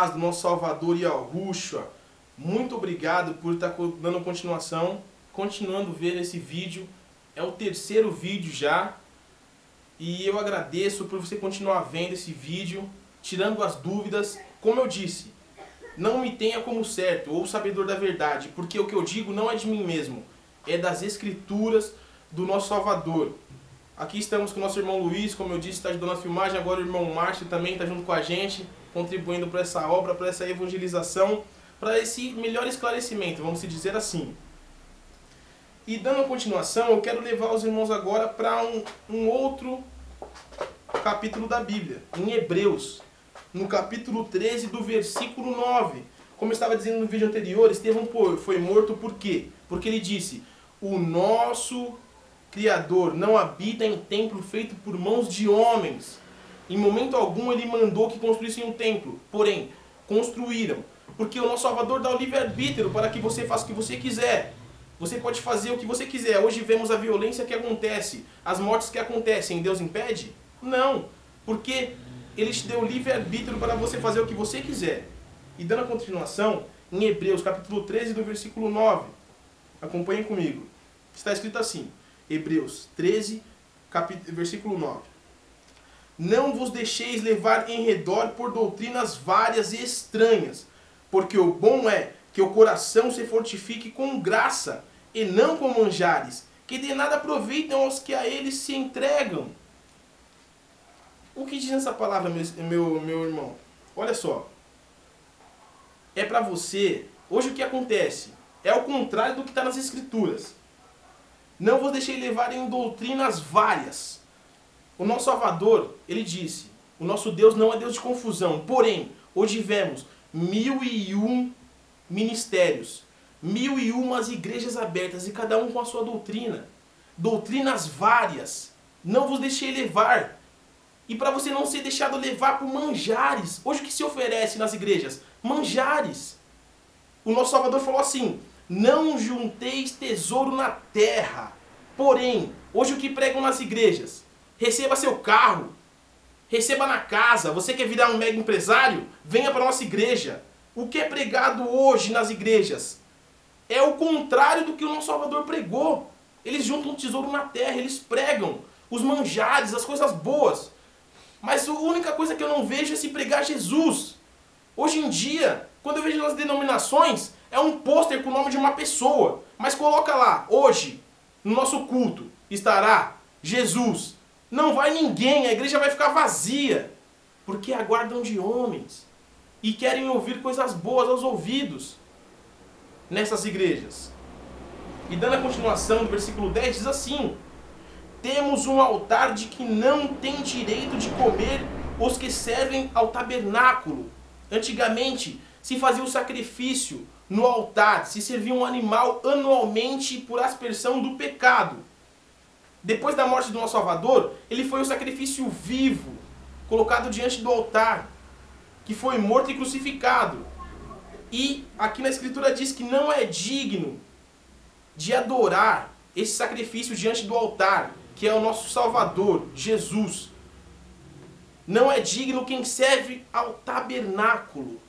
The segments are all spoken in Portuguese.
do nosso Salvador Yahushua, muito obrigado por estar dando continuação, continuando a ver esse vídeo. É o terceiro vídeo já, e eu agradeço por você continuar vendo esse vídeo, tirando as dúvidas. Como eu disse, não me tenha como certo ou sabedor da verdade, porque o que eu digo não é de mim mesmo, é das Escrituras do nosso Salvador. Aqui estamos com o nosso irmão Luiz, como eu disse, está ajudando a filmagem. Agora o irmão Márcio também está junto com a gente, contribuindo para essa obra, para essa evangelização, para esse melhor esclarecimento, vamos dizer assim. E dando continuação, eu quero levar os irmãos agora para um outro capítulo da Bíblia, em Hebreus, no capítulo 13, do versículo 9. Como eu estava dizendo no vídeo anterior, Estevão foi morto por quê? Porque ele disse: o nosso Criador não habita em templo feito por mãos de homens. Em momento algum ele mandou que construíssem um templo, porém, construíram. Porque o nosso Salvador dá o livre-arbítrio para que você faça o que você quiser. Você pode fazer o que você quiser. Hoje vemos a violência que acontece, as mortes que acontecem. Deus impede? Não. Porque Ele te deu o livre-arbítrio para você fazer o que você quiser. E dando a continuação, em Hebreus capítulo 13, do versículo 9. Acompanhem comigo. Está escrito assim, Hebreus 13, versículo 9. Não vos deixeis levar em redor por doutrinas várias e estranhas, porque o bom é que o coração se fortifique com graça, e não com manjares, que de nada aproveitam aos que a eles se entregam. O que diz essa palavra, meu irmão? Olha só. É para você, hoje o que acontece? É o contrário do que está nas Escrituras. Não vos deixei levar em doutrinas várias. O nosso Salvador, ele disse, o nosso Deus não é Deus de confusão. Porém, hoje vemos 1001 ministérios, 1001 igrejas abertas, e cada um com a sua doutrina. Doutrinas várias. Não vos deixei levar. E para você não ser deixado levar por manjares. Hoje o que se oferece nas igrejas? Manjares. O nosso Salvador falou assim: não junteis tesouro na terra. Porém, hoje o que pregam nas igrejas? Receba seu carro, receba na casa. Você quer virar um mega empresário? Venha para a nossa igreja. O que é pregado hoje nas igrejas é o contrário do que o nosso Salvador pregou. Eles juntam tesouro na terra, eles pregam os manjares, as coisas boas. Mas a única coisa que eu não vejo é se pregar Jesus. Hoje em dia, quando eu vejo nas denominações, é um pôster com o nome de uma pessoa. Mas coloca lá, hoje, no nosso culto, estará Jesus. Não vai ninguém, a igreja vai ficar vazia. Porque aguardam de homens. E querem ouvir coisas boas aos ouvidos nessas igrejas. E dando a continuação do versículo 10, diz assim: temos um altar de que não tem direito de comer os que servem ao tabernáculo. Antigamente se fazia o sacrifício no altar, se servia um animal anualmente por aspersão do pecado. Depois da morte do nosso Salvador, ele foi o sacrifício vivo, colocado diante do altar, que foi morto e crucificado. E aqui na Escritura diz que não é digno de adorar esse sacrifício diante do altar, que é o nosso Salvador, Jesus. Não é digno quem serve ao tabernáculo.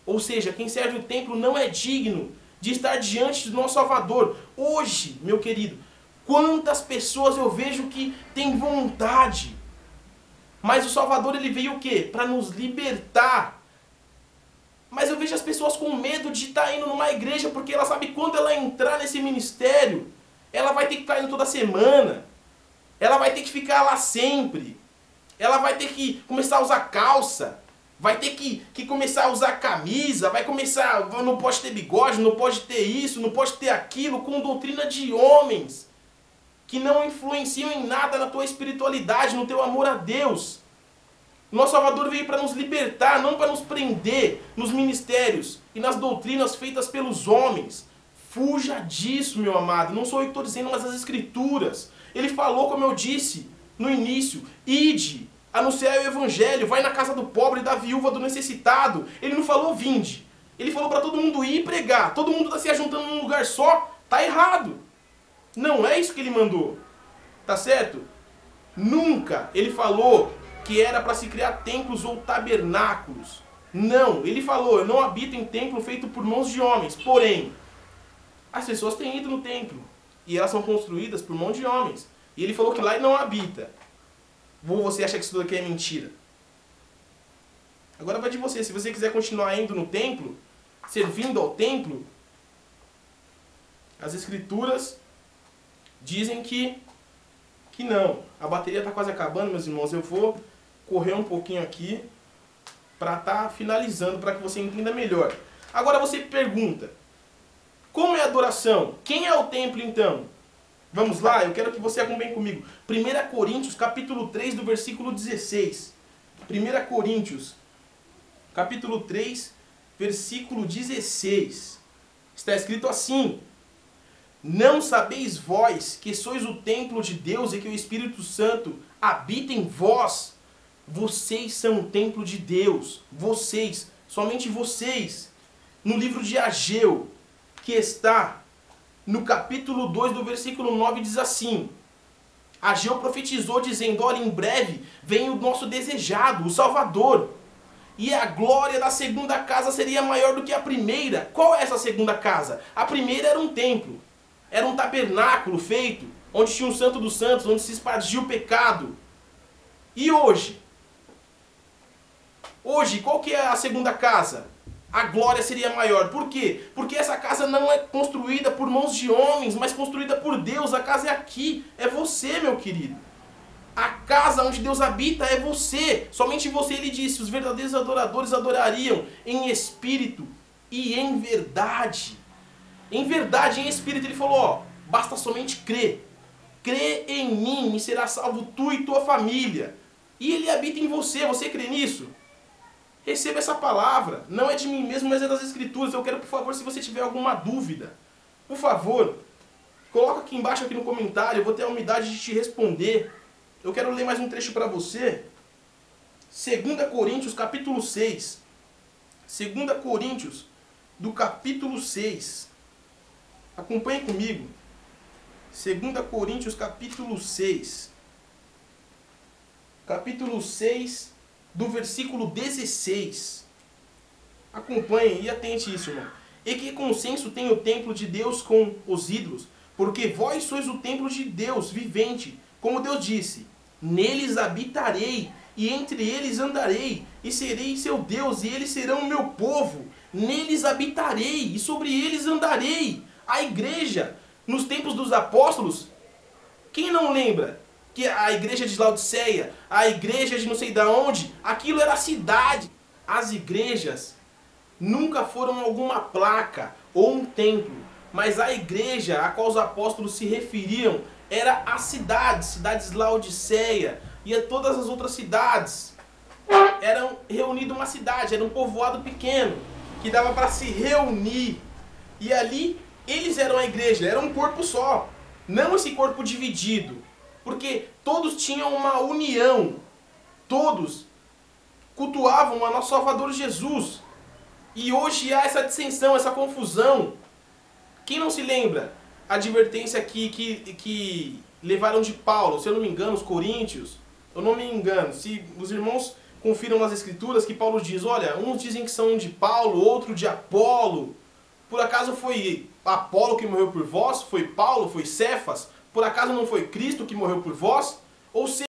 Ou seja, quem serve o templo não é digno de estar diante do nosso Salvador. Hoje, meu querido, quantas pessoas eu vejo que têm vontade. Mas o Salvador, ele veio o quê? Para nos libertar. Mas eu vejo as pessoas com medo de estar indo numa igreja, porque ela sabe que quando ela entrar nesse ministério, ela vai ter que estar indo toda semana. Ela vai ter que ficar lá sempre. Ela vai ter que começar a usar calça. Vai ter que começar a usar camisa. Vai começar, não pode ter bigode, não pode ter isso, não pode ter aquilo, com doutrina de homens que não influenciam em nada na tua espiritualidade, no teu amor a Deus. Nosso Salvador veio para nos libertar, não para nos prender nos ministérios e nas doutrinas feitas pelos homens. Fuja disso, meu amado. Não sou eu que estou dizendo, mas as Escrituras. Ele falou, como eu disse no início: ide, anunciai o Evangelho, vai na casa do pobre, da viúva, do necessitado. Ele não falou vinde. Ele falou para todo mundo ir e pregar. Todo mundo está se ajuntando num lugar só. Está errado. Não é isso que ele mandou. Tá certo? Nunca ele falou que era para se criar templos ou tabernáculos. Não, ele falou, eu não habito em templo feito por mãos de homens. Porém, as pessoas têm ido no templo. E elas são construídas por mãos de homens. E ele falou que lá ele não habita. Ou você acha que isso tudo aqui é mentira? Agora vai de você. Se você quiser continuar indo no templo, servindo ao templo, as escrituras dizem que não. A bateria está quase acabando, meus irmãos. Eu vou correr um pouquinho aqui para estar finalizando, para que você entenda melhor. Agora você pergunta, como é a adoração? Quem é o templo então? Vamos lá, eu quero que você acompanhe comigo. 1 Coríntios, capítulo 3, do versículo 16. 1 Coríntios, capítulo 3, versículo 16. Está escrito assim: não sabeis vós que sois o templo de Deus e que o Espírito Santo habita em vós? Vocês são o templo de Deus. Vocês, somente vocês. No livro de Ageu, que está no capítulo 2, do versículo 9, diz assim: Ageu profetizou dizendo, olha, em breve vem o nosso desejado, o Salvador. E a glória da segunda casa seria maior do que a primeira. Qual é essa segunda casa? A primeira era um templo. Era um tabernáculo feito, onde tinha um santo dos santos, onde se espargia o pecado. E hoje? Hoje, qual que é a segunda casa? A glória seria maior. Por quê? Porque essa casa não é construída por mãos de homens, mas construída por Deus. A casa é aqui, é você, meu querido. A casa onde Deus habita é você. Somente você, ele disse, os verdadeiros adoradores adorariam em espírito e em verdade. Em verdade, em espírito, ele falou, ó, basta somente crer. Crê em mim e será salvo tu e tua família. E ele habita em você, você crê nisso? Receba essa palavra, não é de mim mesmo, mas é das Escrituras. Eu quero, por favor, se você tiver alguma dúvida, por favor, coloca aqui embaixo, aqui no comentário, eu vou ter a humildade de te responder. Eu quero ler mais um trecho para você. 2 Coríntios, capítulo 6. 2 Coríntios, do capítulo 6. Acompanhe comigo. 2 Coríntios, capítulo 6. Capítulo 6, do versículo 16. Acompanhe e atente isso, irmão. E que consenso tem o templo de Deus com os ídolos? Porque vós sois o templo de Deus vivente, como Deus disse, neles habitarei, e entre eles andarei, e serei seu Deus, e eles serão o meu povo. Neles habitarei, e sobre eles andarei. A igreja, nos tempos dos apóstolos, quem não lembra? Que a igreja de Laodiceia, a igreja de não sei de onde, aquilo era a cidade. As igrejas nunca foram alguma placa ou um templo, mas a igreja a qual os apóstolos se referiam era a cidade, cidades Laodiceia e a todas as outras cidades. Eram reunidas uma cidade, era um povoado pequeno, que dava para se reunir. E ali eles eram a igreja, era um corpo só, não esse corpo dividido. Porque todos tinham uma união, todos cultuavam a nosso Salvador Jesus. E hoje há essa dissensão, essa confusão. Quem não se lembra? A advertência que levaram de Paulo, se eu não me engano, os coríntios, eu não me engano, se os irmãos confiram nas escrituras que Paulo diz, olha, uns dizem que são de Paulo, outro de Apolo. Por acaso foi Apolo que morreu por vós? Foi Paulo? Foi Cefas? Por acaso não foi Cristo que morreu por vós? Ou seja,